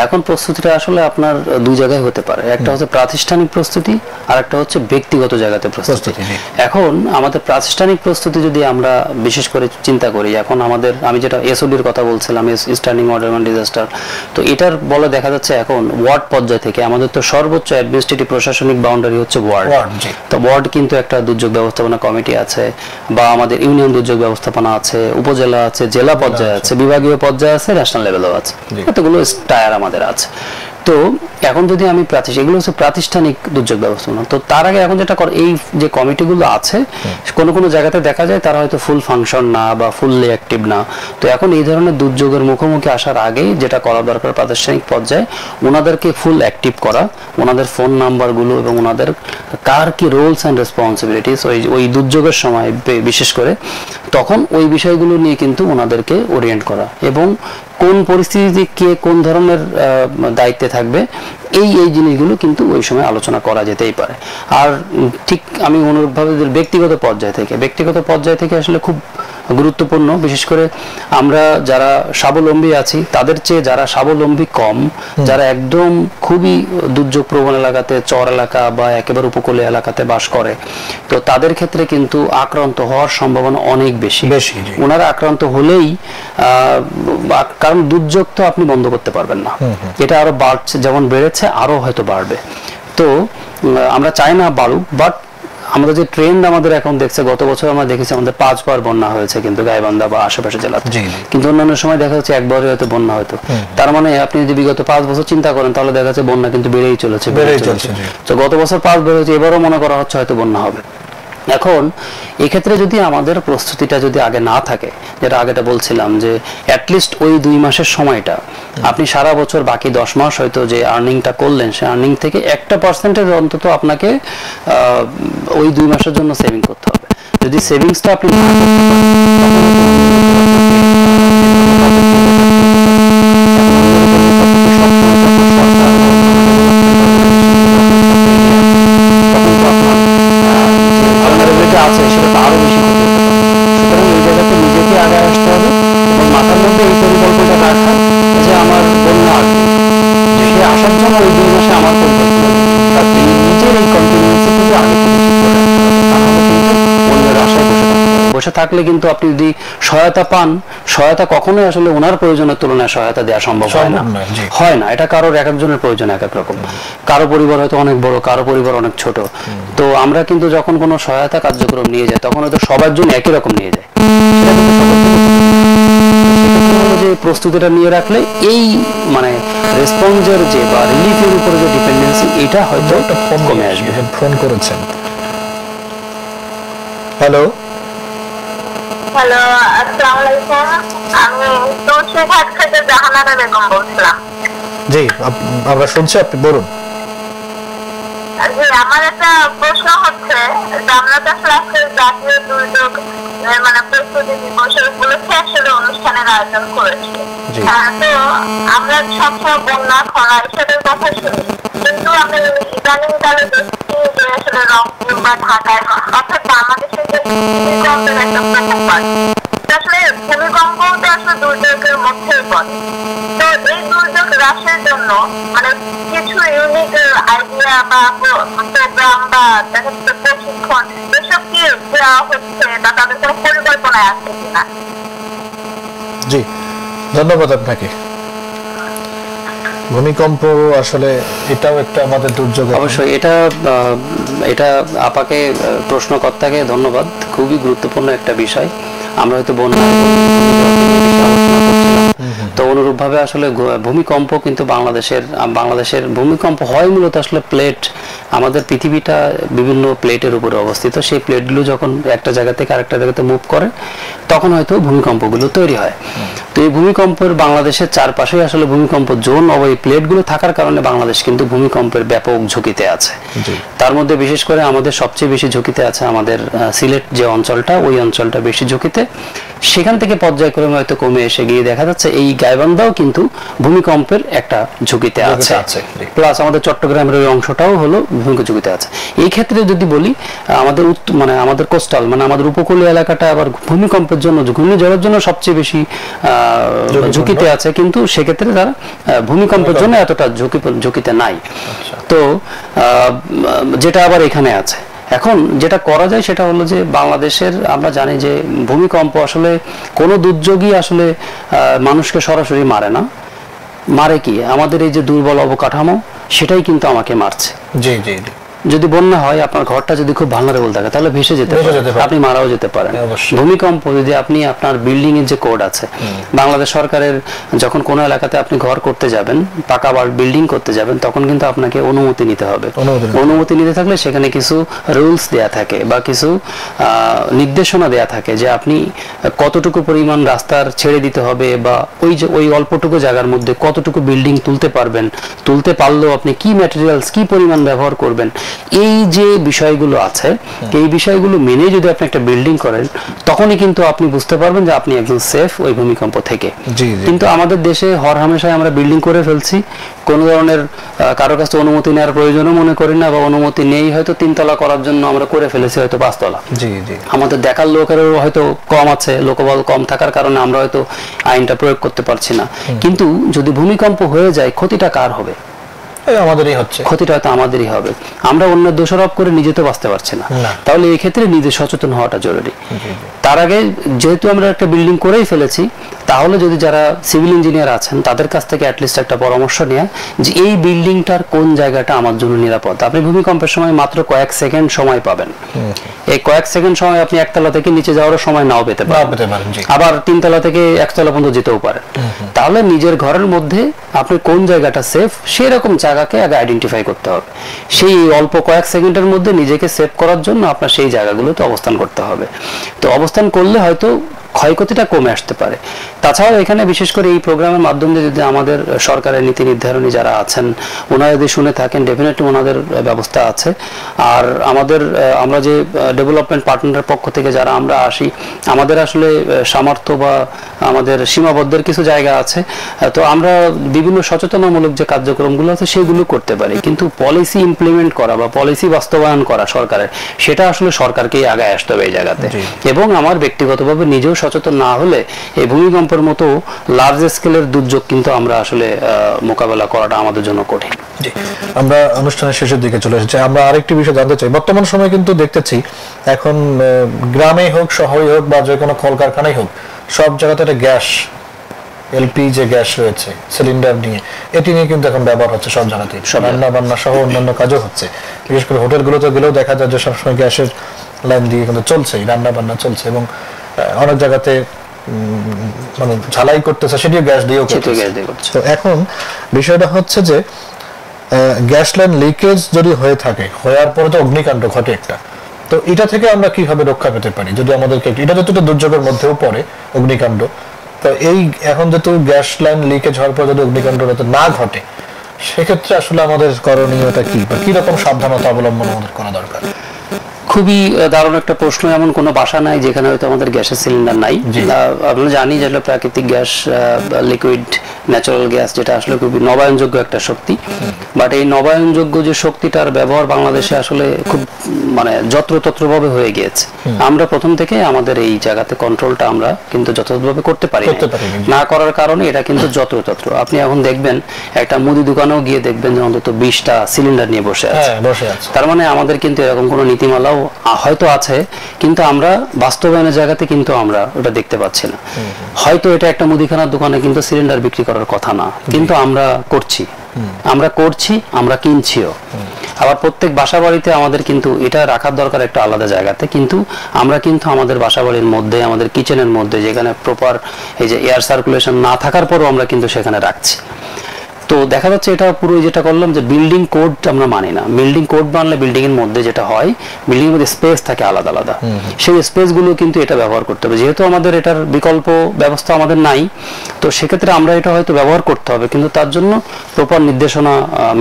এখন প্রস্তুতিটা আসলে আপনার দুই জায়গায় হতে পারে, একটা হচ্ছে প্রাতিষ্ঠানিক প্রস্তুতি আর একটা হচ্ছে ব্যক্তিগত জায়গাতে প্রস্তুতি। এখন আমাদের প্রাতিষ্ঠানিক প্রস্তুতি যদি আমরা বিশেষ করে চিন্তা করি, এখন আমাদের, আমি যেটা এসওডির কথা বলছিলাম, স্ট্যান্ডিং অর্ডার অন ডিজাস্টার, তো এটার বলে দেখা যাচ্ছে এখন ওয়ার্ড পর্যায় থেকে আমাদের তো সর্বোচ্চ অ্যাডমিনিস্ট্রেটিভ প্রশাসনিক বাউন্ডারি হচ্ছে ওয়ার্ড। তো ওয়ার্ড কিন্তু একটা দুর্যোগ ব্যবস্থাপনা কমিটি আছে, বা আমাদের ইউনিয়ন দুর্যোগ ব্যবস্থাপনা আছে, উপজেলা আছে, জেলা পর্যায়ে আছে, বিভাগীয় পর্যায়ে আছে, ন্যাশনাল লেভেলেও আছে, এতগুলো টায়ার আমাদের আছে। তো এখন যদি আমি এগুলো হচ্ছে প্রাতিষ্ঠানিক দুর্যোগ ব্যবস্থাপনা। তো তার আগে এখন যেটা এই যে কমিটিগুলো আছে, কোনো কোনো জায়গাতে দেখা যায় তারা হয়তো ফুল ফাংশন না বা ফুললি অ্যাক্টিভ না। তো এখন এই ধরনের দুর্যোগের মুখোমুখি আসার আগেই যেটা করা দরকার প্রাতিষ্ঠানিক পর্যায়ে, ওনাদেরকে ফুল অ্যাক্টিভ করা, ওনাদের ফোন নাম্বারগুলো এবং ওনাদের কার কি রোলস অ্যান্ড রেসপন্সিবিলিটিস ওই দুর্যোগের সময় বিশেষ করে, তখন ওই বিষয়গুলো নিয়ে কিন্তু ওনাদেরকে ওরিয়েন্ট করা, এবং কোন পরিস্থিতিতে কে কোন ধরনের দায়িত্বে থাকবে, এই জিনিসগুলো কিন্তু ওই সময় আলোচনা করা যেতেই পারে। আর ঠিক আমি অনুরূপভাবে ব্যক্তিগত পর্যায় থেকে আসলে খুব গুরুত্বপূর্ণ, বিশেষ করে আমরা যারা স্বাবলম্বী আছি তাদের চেয়ে যারা স্বাবলম্বী কম, যারা একদম খুবই দুর্যোগ প্রবণ এলাকাতে, চর এলাকা বা একেবারে উপকূলীয় এলাকাতে বাস করে, তো তাদের ক্ষেত্রে কিন্তু আক্রান্ত হওয়ার সম্ভাবনা অনেক বেশি। ওনারা আক্রান্ত হলেই, কারণ দুর্যোগ তো আপনি বন্ধ করতে পারবেন না, এটা আরো বাড়ছে, যেমন বেড়েছে আরো হয়তো বাড়বে। তো আমরা চাই না বাড়ুক, বাট আমাদের যে ট্রেন্ড আমাদের এখন দেখছে, গত বছর আমরা দেখেছি আমাদের 5 বার বন্যা হয়েছে কিন্তু গাইবান্ধা বা আশেপাশে জেলাতে, কিন্তু অন্যান্য সময় দেখা যাচ্ছে একবারই হয়তো বন্যা হয়তো। তার মানে আপনি যদি বিগত 5 বছর চিন্তা করেন তাহলে দেখা যাচ্ছে বন্যা কিন্তু বেড়েই চলেছে। তো গত বছর 5 বেড়ে হয়েছে, এবারও মনে করা হচ্ছে হয়তো বন্যা হবে। এখন এক্ষেত্রে যদি আমাদের প্রস্তুতিটা যদি আগে না থাকে, যেটা আগেটা বলছিলাম যে অ্যাটলিস্ট ওই 2 মাসের সময়টা আপনি সারা বছর বাকি 10 মাস হয়তো যে আর্নিংটা করলেন, সে আর্নিং থেকে 1% অন্তত আপনাকে ওই 2 মাসের জন্য সেভিং করতে হবে। যদি সেভিংসটা আপনি না করতে আছে সেটা তো আরো বেশি ক্ষতি হতে পারে। সুতরাং এই জায়গাতে নিজেকে আগে আসতে হবে এবং মাথার মধ্যে এই পরিকল্পনাটা রাখা যে আমার বন্যা আসবে, সে আসার জন্য ওই 2 মাসে আমার পরিকল্পনা নিজের এই কন্টিনিউসি কিন্তু আগে থেকে ঠিক করে রাখতে হবে। তাহলে কিন্তু অন্যের আশায় বসে থাকলে কিন্তু আপনি যদি সহায়তা পান, সহায়তা কখনোই আসলে ওনার প্রয়োজনের তুলনায় সহায়তা দেওয়া সম্ভব হয় না। এটা কারোর এক একজনের প্রয়োজন এক এক রকম। কারো পরিবার হয়তো অনেক বড়, কারো পরিবার অনেক ছোট। তো আমরা কিন্তু যখন কোনো সহায়তা কার্যক্রম নিয়ে যাই তখন হয়তো সবার জন্য একই রকম নিয়ে যায়, সেটা কিন্তু সবার জন্য যে প্রস্তুতিটা নিয়ে রাখলে এই মানে রেসপন্সের যে বা রিলিফের উপরে যে ডিপেন্ডেন্সি, এটা হয়তো কমে আসবে। ফোন করেছেন। হ্যালো হ্যালো, আসসালামু আলাইকুম। আমি তুলসীঘাট থেকে জাহানারা বেগম বলছিলাম। জি, আমরা শুনছি, আপনি বলুন। জি, আমার একটা প্রশ্ন হচ্ছে যে আমরা তো আসলে আজকে জাতীয় দুর্যোগ মানে প্রস্তুতি দিবসের উপলক্ষে আসলে অনুষ্ঠানের আয়োজন করেছি। তো আমরা সবসময় বন্যা, খরা এসবের কথা শুনি, কিন্তু আমি ইদানিং কালে দেখছি যে আসলে রংপুর বা ঢাকায় অর্থাৎ বাংলাদেশের যে ভূমিকম্পের একটা প্রকোপ আসলে ভূমিকম্প তো আসলে দুর্যোগের মধ্যেই পড়ে। তো এই দুর্যোগ হ্রাসের জন্য মানে কিছু ইউনিক আইডিয়া বা প্রোগ্রাম বা দেখা যাচ্ছে প্রশিক্ষণ এসব কি দেওয়া হচ্ছে বা তাদের কোনো পরিকল্পনায় আছে কিনা? জি, ধন্যবাদ আপনাকে। ভূমিকম্প আসলে এটাও একটা আমাদের দুর্যোগ। অবশ্যই এটা আপাকে প্রশ্নকর্তাকে ধন্যবাদ, খুবই গুরুত্বপূর্ণ একটা বিষয়। আমরা হয়তো বন্যা আলোচনা করছিলাম, তো অনুরূপভাবে আসলে ভূমিকম্প কিন্তু বাংলাদেশের ভূমিকম্প হয় মূলত আসলে প্লেট, আমাদের পৃথিবীটা বিভিন্ন প্লেটের উপরে অবস্থিত। সেই প্লেটগুলো যখন একটা জায়গা থেকে আরেকটা জায়গাতে মুভ করে তখন হয়তো ভূমিকম্পগুলো তৈরি হয়। তো এই ভূমিকম্পের বাংলাদেশের চারপাশে আসলে ভূমিকম্প জোন ও এই প্লেটগুলো থাকার কারণে বাংলাদেশ কিন্তু ভূমিকম্পের ব্যাপক ঝুঁকিতে আছে। তার মধ্যে বিশেষ করে আমাদের সবচেয়ে বেশি ঝুঁকিতে আছে আমাদের সিলেট যে অঞ্চলটা, ওই অঞ্চলটা বেশি ঝুঁকিতে। সেখান থেকে পর্যায়ক্রমে হয়তো কমে এসে গিয়ে দেখা যাচ্ছে এই গাইবান্ধাও কিন্তু ভূমিকম্পের একটা ঝুঁকিতে আছে, প্লাস আমাদের চট্টগ্রামের ওই অংশটাও হলো ভূমিকম্প ঝুঁকিতে আছে। এই ক্ষেত্রে যদি বলি আমাদের আমাদের কোস্টাল মানে আমাদের উপকূলীয় এলাকাটা আবার ভূমিকম্পের জন্য, ঘূর্ণিঝড়ের জন্য সবচেয়ে বেশি ঝুঁকিতে আছে, কিন্তু সেক্ষেত্রে তারা ভূমিকম্পের জন্য এতটা ঝুঁকিতে নাই। তো যেটা আবার এখানে আছে। এখন যেটা করা যায় সেটা হলো যে বাংলাদেশের আমরা জানি যে ভূমিকম্প আসলে কোনো দুর্যোগই আসলে মানুষকে সরাসরি মারে না, মারে কি আমাদের এই যে দুর্বল অবকাঠামো সেটাই কিন্তু আমাকে মারছে। জি জি জি। যদি বন্যা হয় আপনার ঘরটা যদি খুব ভালনারেবল থাকে তাহলে ভেসে যেতে পারে, আপনি মারাও যেতে পারেন। ভূমিকম্প যদি আপনি আপনার বিল্ডিং এর যে কোড আছে, বাংলাদেশ সরকারের যখন কোনো এলাকাতে আপনি ঘর করতে যাবেন, পাকা বিল্ডিং করতে যাবেন, তখন কিন্তু আপনাকে অনুমতি নিতে হবে। অনুমতি নিতে থাকলে সেখানে কিছু রুলস দেয়া থাকে বা কিছু নির্দেশনা দেয়া থাকে যে আপনি কতটুকু পরিমাণ রাস্তার ছেড়ে দিতে হবে বা ওই অল্পটুকু জায়গার মধ্যে কতটুকু বিল্ডিং তুলতে পারবেন, তুলতে পারলেও আপনি কি ম্যাটেরিয়ালস কি পরিমাণ ব্যবহার করবেন, এই যে বিষয়গুলো আছে এই বিষয়গুলো মেনে যদি আপনি একটা বিল্ডিং করেন তখনই কিন্তু আপনি বুঝতে পারবেন যে আপনি একদম সেফ ওই ভূমিকম্প থেকে। কিন্তু আমাদের দেশে হরহামেশাই আমরা বিল্ডিং করে ফেলছি, কোনো ধরনের কারোর কাছে অনুমতি নেওয়ার প্রয়োজনও মনে করি না, বা অনুমতি নেই হয়তো 3 তলা করার জন্য আমরা করে ফেলেছি হয়তো 5 তলা। আমাদের দেখার লোকেরও হয়তো কম আছে, লোকবল কম থাকার কারণে আমরা হয়তো আইনটা প্রয়োগ করতে পারছি না। কিন্তু যদি ভূমিকম্প হয়ে যায় ক্ষতিটা কার হবে? আমাদেরই হচ্ছে, ক্ষতিটা হয়তো আমাদেরই হবে। আমরা অন্যের দোষারোপ করে নিজে তো বাঁচতে পারছি না, তাহলে এই ক্ষেত্রে নিজে সচেতন হওয়াটা জরুরি। তার আগে যেহেতু আমরা একটা বিল্ডিং করেই ফেলেছি তাহলে যদি যারা সিভিল ইঞ্জিনিয়ার আছেন তাদের কাছ থেকে অ্যাটলিস্ট একটা পরামর্শ নেওয়া যে এই বিল্ডিংটার কোন জায়গাটা আমার জন্য নিরাপদ। আপনি ভূমিকম্পের সময় মাত্র কয়েক সেকেন্ড সময় পাবেন, এই কয়েক সেকেন্ড সময় আপনি একতলা থেকে নিচে যাওয়ারও সময় নাও পেতে পারেন, আবার 3 তলা থেকে 1 তলা পর্যন্ত যেতেও পারেন। তাহলে নিজের ঘরের মধ্যে আপনি কোন জায়গাটা সেফ সেই রকম জায়গাকে আগে আইডেন্টিফাই করতে হবে। সেই অল্প কয়েক সেকেন্ডের মধ্যে নিজেকে সেভ করার জন্য আপনার সেই জায়গাগুলোতে অবস্থান করতে হবে। তো অবস্থান করলে হয়তো ক্ষয়ক্ষতিটা কমে আসতে পারে। তাছাড়াও এখানে বিশেষ করে এই প্রোগ্রামের মাধ্যমে যদি আমাদের সরকারের নীতি নির্ধারণী যারা আছেন ওনারা যদি শুনে থাকেন, ডেফিনেটলি ওনাদের ব্যবস্থা আছে। আর আমরা যে ডেভেলপমেন্ট পার্টনারের পক্ষ থেকে যারা আমরা আসি, আমাদের আসলে সামর্থ্য বা আমাদের সীমাবদ্ধের কিছু জায়গা আছে, তো আমরা বিভিন্ন সচেতনামূলক যে কার্যক্রমগুলো আছে সেগুলো করতে পারি, কিন্তু পলিসি ইমপ্লিমেন্ট করা বা পলিসি বাস্তবায়ন করা সরকারের, সেটা আসলে সরকারকেই আগায় আসতে হবে এই জায়গাতে। এবং আমার ব্যক্তিগতভাবে নিজেও সচেতন না হলে এই ভূমিকম্পের মতো লার্জ স্কেলের দুর্যোগ কিন্তু আমরা আসলে মোকাবেলা করাটা আমাদের জন্য কঠিন। আমরা অনুষ্ঠানের শেষের দিকে চলে এসেছি। আমরা আরেকটি বিষয় জানতে চাই, বর্তমান সময়ে কিন্তু দেখতেছি এখন গ্রামে হোক শহরে হোক বা যে কোনো কলকারখানায় হোক, সব জায়গাতে একটা গ্যাস, এলপি যে গ্যাস রয়েছে সিলিন্ডার নিয়ে, এটি নিয়ে কিন্তু এখন ব্যবহার হচ্ছে সব জায়গাতেই, রান্না বান্না সহ অন্যান্য কাজও হচ্ছে। বিশেষ করে হোটেলগুলোতে গেলেও দেখা যায় যে সবসময় গ্যাসের লাইন দিয়ে কিন্তু চলছেই, রান্না বান্না চলছে। এবং অনেক জায়গাতে মানে ঝালাই করতেছে সেটিও গ্যাস দিয়েও করছে। তো এখন বিষয়টা হচ্ছে যে গ্যাস লাইন লিকেজ যদি হয়ে থাকে, হওয়ার পরে তো অগ্নিকাণ্ড ঘটে একটা, তো এটা থেকে আমরা কিভাবে রক্ষা পেতে পারি? যদি আমাদেরকে এটা যতটা দুর্যোগের মধ্যেও পড়ে অগ্নিকাণ্ড, তো এই এখন যেহেতু গ্যাস লাইন লিকেজ হওয়ার পর যদি অগ্নিকাণ্ড না ঘটে, সেক্ষেত্রে আসলে আমাদের করণীয়টা কি বা কি রকম সাবধানতা অবলম্বন আমাদের করা দরকার? খুবই দারুণ একটা প্রশ্ন। এমন কোনো বাসা নাই যেখানে হয়তো আমাদের গ্যাসের সিলিন্ডার নাই। আমরা জানি যে প্রাকৃতিক গ্যাস, লিকুইড ন্যাচারাল গ্যাস, যেটা আসলে খুবই নবায়নযোগ্য একটা শক্তি, বাট এই নবায়নযোগ্য যে শক্তিটার ব্যবহার বাংলাদেশে আসলে খুব মানে যত্রতত্রভাবে হয়ে গিয়েছে। আমরা প্রথম থেকে আমাদের এই জায়গাতে কন্ট্রোলটা আমরা কিন্তু যথাযথভাবে করতে পারি না, করার কারণে এটা কিন্তু যত্রতত্র। আপনি এখন দেখবেন একটা মুদি দোকানেও গিয়ে দেখবেন যে অন্তত 20টা সিলিন্ডার নিয়ে বসে আছে। তার মানে আমাদের কিন্তু এরকম কোনো নীতিমালাও হয়তো আছে, কিন্তু আমরা বাস্তবায়নের জায়গাতে কিন্তু আমরা ওটা দেখতে পাচ্ছি না। হয়তো এটা একটা মুদিখানার দোকানে কিন্তু সিলিন্ডার বিক্রি করার কথা না, কিন্তু আমরা করছি, আমরা কিনছিও। আবার প্রত্যেক বাসা বাড়িতে আমাদের কিন্তু এটা রাখার দরকার একটা আলাদা জায়গাতে, কিন্তু আমরা কিন্তু আমাদের বাসা বাড়ির মধ্যে, আমাদের কিচেনের মধ্যে, যেখানে প্রপার এই যে এয়ার সার্কুলেশন না থাকার পরও আমরা কিন্তু সেখানে রাখছি। তো দেখা যাচ্ছে এটা পুরো যেটা করলাম যে বিল্ডিং কোড আমরা মানি না। বিল্ডিং কোড মানলে বিল্ডিং এর মধ্যে যেটা হয়, বিল্ডিং এর মধ্যে স্পেস থাকে আলাদা আলাদা, সেই স্পেস গুলো কিন্তু এটা ব্যবহার করতে হবে। যেহেতু আমাদের এটার বিকল্প ব্যবস্থা আমাদের নাই, তো সেক্ষেত্রে আমরা এটা হয়তো ব্যবহার করতে হবে, কিন্তু তার জন্য প্রপার নির্দেশনা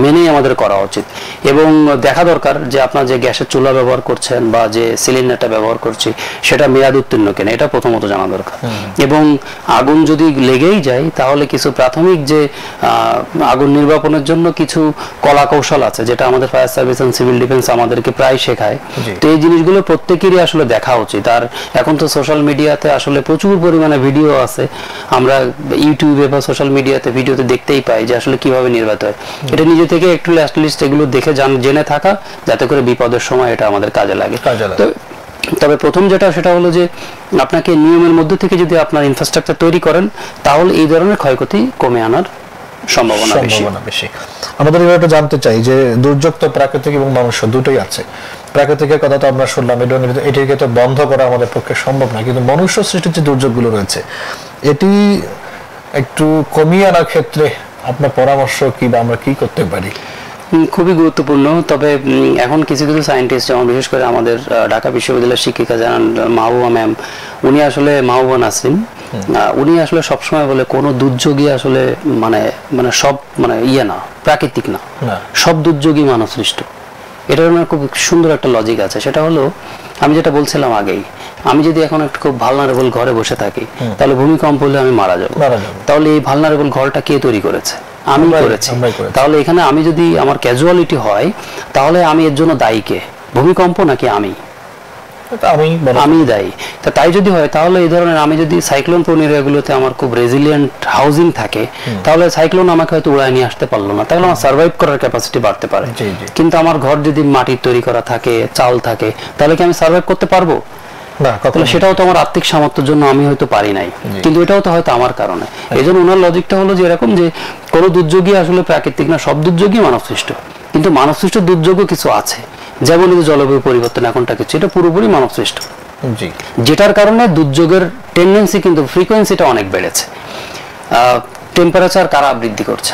মেনেই আমাদের করা উচিত। এবং দেখা দরকার যে আপনার যে গ্যাসের চুলা ব্যবহার করছেন বা যে সিলিন্ডারটা ব্যবহার করছি সেটা মেয়াদ উত্তীর্ণ কিনা, এটা প্রথমত জানা দরকার। এবং আগুন যদি লেগেই যায়, তাহলে কিছু প্রাথমিক যে আগুন নির্বাপনের জন্য কিছু কলা কৌশল আছে, যেটা আমাদের fire service and civil defence আমাদেরকে প্রায় শেখায়। তো এই জিনিসগুলো প্রত্যেকেরই আসলে দেখা উচিত। আর এখন তো সোশ্যাল মিডিয়াতে আসলে প্রচুর পরিমাণে ভিডিও আছে, আমরা ইউটিউবে বা সোশ্যাল মিডিয়াতে ভিডিওতে দেখতেই পাই যে আসলে কিভাবে নির্বাত হয়। এটা নিজে থেকে একটু অ্যাটলিস্ট এগুলো দেখে জেনে থাকা, যাতে করে বিপদের সময় এটা আমাদের কাজে লাগে। তবে প্রথম যেটা সেটা হলো যে আপনাকে নিয়মের মধ্যে থেকে যদি আপনার ইনফ্রাস্ট্রাকচার তৈরি করেন, তাহলে এই ধরনের ক্ষয়ক্ষতি কমে আনার সম্ভাবনা বেশি। আমাদের এবার একটু জানতে চাই যে দুর্যোগ তো প্রাকৃতিক এবং মানুষ দুটোই আছে। প্রাকৃতিকের কথা তো আমরা শুনলাম, এটিকে তো বন্ধ করা আমাদের পক্ষে সম্ভব না, কিন্তু মনুষ্য সৃষ্টির যে দুর্যোগগুলো রয়েছে এটি একটু কমিয়ে আনার ক্ষেত্রে আপনার পরামর্শ কি বা আমরা কি করতে পারি? খুবই গুরুত্বপূর্ণ। তবে এখন কিছু কিছু সায়েন্টিস্ট, যেমন বিশেষ করে আমাদের ঢাকা বিশ্ববিদ্যালয়ের শিক্ষিকা জানান মাহবুবা ম্যাম, উনি আসলে মাহবুবা নাসরিন, উনি আসলে সবসময় বলে কোনো দুর্যোগই আসলে মানে সব ইয়ে না, প্রাকৃতিক না, সব দুর্যোগই মানব সৃষ্ট। এটার খুব সুন্দর একটা লজিক আছে। সেটা হলো আমি যেটা বলছিলাম আগেই, আমি যদি এখন একটা খুব ভালনারেবল ঘরে বসে থাকি, তাহলে ভূমিকম্প হলে আমি মারা যাবো। তাহলে এই ভালনারেবল ঘরটা কে তৈরি করেছে? আমি করেছি। তাহলে এখানে আমি যদি আমার ক্যাজুয়ালিটি হয়, তাহলে আমি এর জন্য দায়ী কে? ভূমিকম্প নাকি আমি? আমি দায়ী। তাই যদি হয়, তাহলে এই ধরনের আমি যদি সাইক্লোন প্রোন এরিয়াগুলোতে আমার খুব রেজিলিয়েন্ট হাউজিং থাকে, তাহলে সাইক্লোন আমাকে হয়তো উড়ায় নিয়ে আসতে পারলো না, তাহলে আমার সার্ভাইভ করার ক্যাপাসিটি বাড়তে পারে। কিন্তু আমার ঘর যদি মাটির তৈরি করা থাকে, চাল থাকে, তাহলে কি আমি সার্ভাইভ করতে পারবো? না, তাহলে সেটাও তো আমার আর্থিক সামর্থ্যের জন্য আমি হয়তো পারি নাই, কিন্তু এটাও তো হয়তো আমার কারণে। এই জন্য ওনার লজিকটা হলো যে এরকম যে কোনো দুর্যোগই আসলে প্রাকৃতিক না, সব দুর্যোগই মানব সৃষ্ট, কিন্তু মানব সৃষ্ট দুর্যোগও কিছু আছে, যেমন এই জলবায়ু পরিবর্তন এখনটা কিছু, এটা পুরোপুরি মানব সৃষ্ট, যেটার কারণে দুর্যোগের টেন্ডেন্সি কিন্তু ফ্রিকোয়েন্সিটা অনেক বেড়েছে। টেম্পারেচার কারা বৃদ্ধি করছে?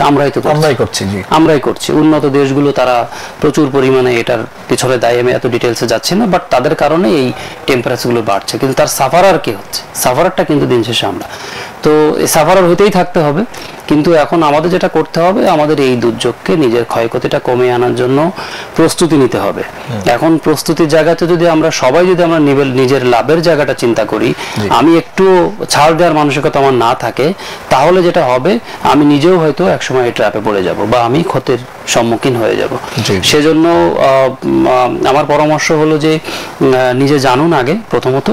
আমরাই করছি। উন্নত দেশগুলো তারা প্রচুর পরিমাণে এটার পিছনে দায়ী, আমি এত ডিটেলসে যাচ্ছি না, বাট তাদের কারণে এই টেম্পারেচারগুলো বাড়ছে, কিন্তু তার সাফারার কি হচ্ছে? সাফারারটা কিন্তু দিন শেষে আমরা। তো এই সাফারার হতেই থাকতে হবে, কিন্তু এখন আমাদের যেটা করতে হবে, আমাদের এই দুর্যোগকে নিজের ক্ষয়ক্ষতিটা কমিয়ে আনার জন্য প্রস্তুতি নিতে হবে। এখন প্রস্তুতির জায়গাতে যদি আমরা সবাই যদি আমরা নিজের লাভের জায়গাটা চিন্তা করি, আমি একটু ছাড় দেওয়ার মানসিকতা আমার না থাকে, তাহলে যেটা হবে আমি নিজেও হয়তো একসময় এই ট্র্যাপে পড়ে যাব বা আমি ক্ষতির সম্মুখীন হয়ে যাব। সেজন্য আমার পরামর্শ হলো যে নিজে জানুন, প্রথমত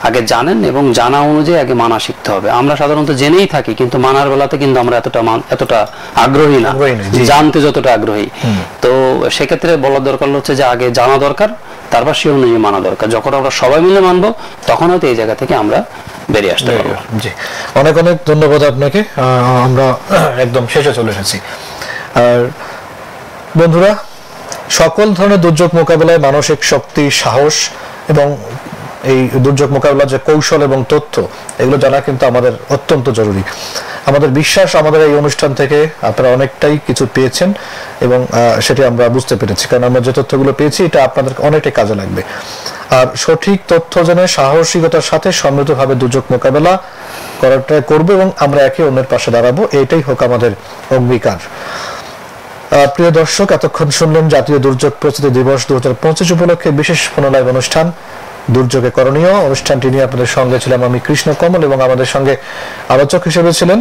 আগে জানেন এবং জানা অনুযায়ী আগে মানা শিখতে হবে। আমরা সাধারণত জেনেই থাকি, কিন্তু মানার বেলাতে কিন্তু আমরা এতটা আগ্রহী না, জানতে যতটা আগ্রহী। তো সেক্ষেত্রে বলার দরকার হচ্ছে যে আগে জানা দরকার, তারপর সে অনুযায়ী মানা দরকার। যখন আমরা সবাই মিলে মানবো, তখন হয়তো এই জায়গা থেকে আমরা বেরিয়ে আসতে পারবো। জি, অনেক অনেক ধন্যবাদ আপনাকে। আমরা একদম শেষে চলে এসেছি। আর বন্ধুরা, সকল ধরনের দুর্যোগ মোকাবেলায় মানসিক শক্তি, সাহস এবং এই দুর্যোগ মোকাবেলার যে কৌশল এবং তথ্য, এগুলো জানা কিন্তু আমাদের অত্যন্ত জরুরি। আমাদের বিশ্বাস, আমাদের এই অনুষ্ঠান থেকে আপনারা অনেকটাই কিছু পেয়েছেন এবং সেটি আমরা বুঝতে পেরেছি, কারণ আমরা যে তথ্যগুলো পেয়েছি এটা আপনাদের অনেকটাই কাজে লাগবে। আর সঠিক তথ্য জেনে সাহসিকতার সাথে সমৃদ্ধভাবে দুর্যোগ মোকাবেলা করাটা করবো এবং আমরা একে অন্যের পাশে দাঁড়াবো, এটাই হোক আমাদের অঙ্গীকার। প্রিয় দর্শক, এতক্ষণ শুনলেন জাতীয় দুর্যোগ প্রস্তুতি দিবস 2025 উপলক্ষে বিশেষ ফোন লাইভ অনুষ্ঠান দুর্যোগে করণীয়। অনুষ্ঠানটি নিয়ে আপনাদের সঙ্গে ছিলাম আমি কৃষ্ণ কমল এবং আমাদের সঙ্গে আলোচক হিসেবে ছিলেন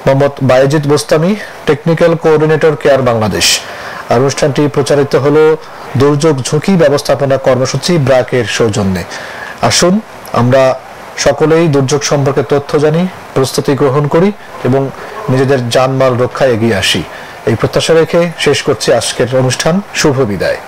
Mohammad Bayezid Bostami, technical coordinator CARE Bangladesh. আর অনুষ্ঠানটি প্রচারিত হলো দুর্যোগ ঝুঁকি ব্যবস্থাপনা কর্মসূচি ব্র্যাকের সৌজন্যে। আসুন আমরা সকলেই দুর্যোগ সম্পর্কে তথ্য জানি, প্রস্তুতি গ্রহণ করি এবং নিজেদের জানমাল রক্ষায় এগিয়ে আসি। এই প্রত্যাশা রেখে শেষ করছি আজকের অনুষ্ঠান। শুভ বিদায়।